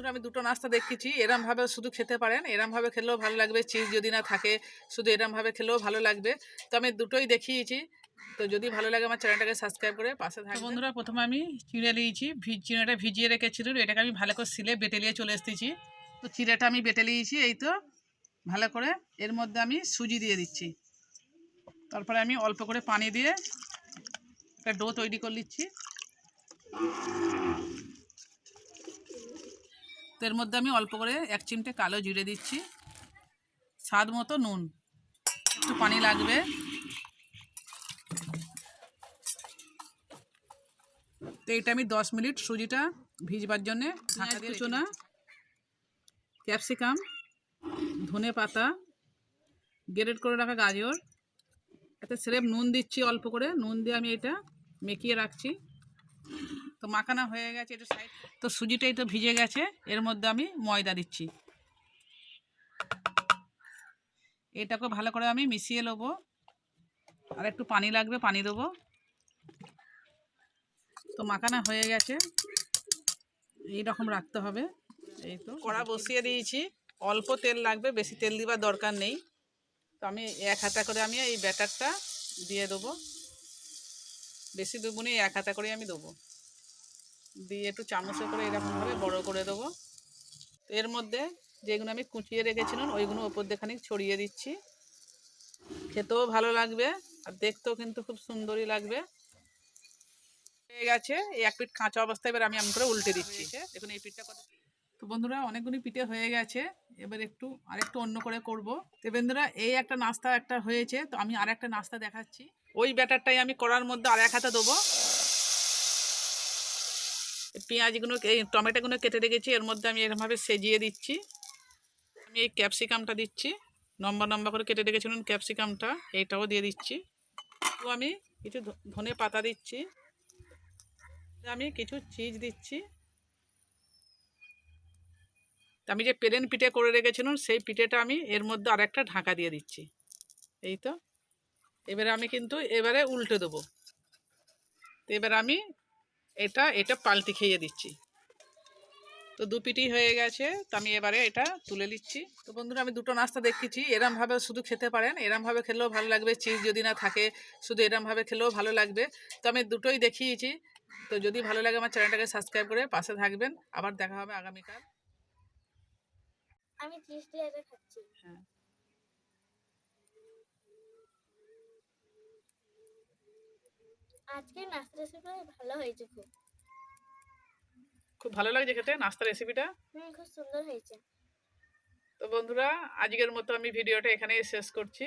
বন্ধুরা আমি দুটো নাস্তা দেখিয়েছি, এরমভাবে শুধু খেতে পারেন, এরমভাবে খেলেও ভালো লাগবে, চিজ যদি না থাকে শুধু এরমভাবে খেলেও ভালো লাগবে। তো আমি দুটোই দেখিয়েছি। তো যদি ভালো লাগে আমার চ্যানেলটাকে সাবস্ক্রাইব করে পাশে থাকবেন। বন্ধুরা প্রথমে আমি চিড়ে নিয়েছি, চিড়েটা ভিজিয়ে রেখেছিলাম, এটাকে আমি ভালো করে সিলে বেটে নিয়ে চলে এসেছি। তো চিড়েটা আমি বেটে নিয়েছি, এই তো ভালো করে। এর মধ্যে আমি সুজি দিয়ে দিচ্ছি, তারপরে আমি অল্প করে পানি দিয়ে একটা ডো তৈরি করে নিচ্ছি। তো এর মধ্যে আমি অল্প করে 1 চিমটে কালো জিরে দিচ্ছি, স্বাদ মতো নুন, একটু পানি লাগবে। তো এটা আমি 10 মিনিট সুজিটা ভিজবার জন্যে ঢাকা দিয়ে রেখে দিচ্ছি। ক্যাপসিকাম, ধনে পাতা, গ্রেট করে রাখা গাজর, এতে স্রেফ নুন দিচ্ছি, অল্প করে নুন দিয়ে আমি এটা মেখিয়ে রাখছি। তো মাখানো হয়ে গেছে, এটা সাইড। তো সুজিটাই তো ভিজে গেছে, এর মধ্যে আমি ময়দা দিচ্ছি। এটাকে ভালো করে আমি মিশিয়ে নেবো, আর একটু পানি লাগবে, পানি দেবো। তো মাখানো হয়ে গেছে, এইরকম রাখতে হবে। এই তো কড়া বসিয়ে দিয়েছি, অল্প তেল লাগবে, বেশি তেল দিবার দরকার নেই। তো আমি 1 হাতা করে আমি এই ব্যাটারটা দিয়ে দেবো, বেশি দেবো না, 1 হাতা করে আমি দেবো, দিয়ে একটু চামচে করে এরকমভাবে বড় করে দেবো। এর মধ্যে যেগুলো আমি কুচিয়ে রেখেছিলাম ওইগুলো ওপর দিয়ে খানিক ছড়িয়ে দিচ্ছি। খেতেও ভালো লাগবে আর দেখতেও কিন্তু খুব সুন্দরই লাগবে। হয়ে গেছে, এই 1 পিঠ কাঁচা অবস্থায় এবার আমি করে উল্টে দিচ্ছি। দেখুন এই পিঠটা কত। তো বন্ধুরা অনেকগুলি পিঠে হয়ে গেছে, এবার আরেকটু অন্য করে করব। তো বন্ধুরা এই একটা নাস্তা একটা হয়েছে, তো আমি আরেকটা নাস্তা দেখাচ্ছি। ওই ব্যাটারটাই আমি কড়ার মধ্যে আর 1 হাতা দেবো। পেঁয়াজগুলো, এই টমেটোগুলো কেটে রেখেছি, এর মধ্যে আমি এরকমভাবে সেজিয়ে দিচ্ছি। আমি এই ক্যাপসিকামটা দিচ্ছি, লম্বা লম্বা করে কেটে রেখেছিলাম ক্যাপসিকামটা, এইটাও দিয়ে দিচ্ছি। তো আমি কিছু ধনে পাতা দিচ্ছি, আমি কিছু চিজ দিচ্ছি। আমি যে প্লেন পিঠে করে রেখেছিলাম সেই পিঠেটা আমি এর মধ্যে আরেকটা ঢাকা দিয়ে দিচ্ছি। এই তো এবারে আমি এবারে উল্টে দেবো। তো এবার আমি এটা পাল্টি খেয়ে দিচ্ছি। তো 2 পিঠই হয়ে গেছে, তো আমি এবারে এটা তুলে নিচ্ছি। তো বন্ধুরা আমি দুটো নাস্তা দেখিয়েছি, এরমভাবে শুধু খেতে পারেন, এরমভাবে খেলেও ভালো লাগবে, চিজ যদি না থাকে শুধু এরমভাবে খেলেও ভালো লাগবে। তো আমি দুটোই দেখিয়েছি। তো যদি ভালো লাগে আমার চ্যানেলটাকে সাবস্ক্রাইব করে পাশে থাকবেন। আবার দেখা হবে আগামীকাল। আমি চিজ দিয়ে এটা খাচ্ছি। হ্যাঁ, আজকে নাস্তা রেসিপিটা ভালো হয়েছে, খুব ভালো লাগছে খেতে নাস্তা রেসিপিটা। খুব সুন্দর হয়েছে। তো বন্ধুরা আজকের মতো আমি ভিডিওটা এখানেই শেষ করছি।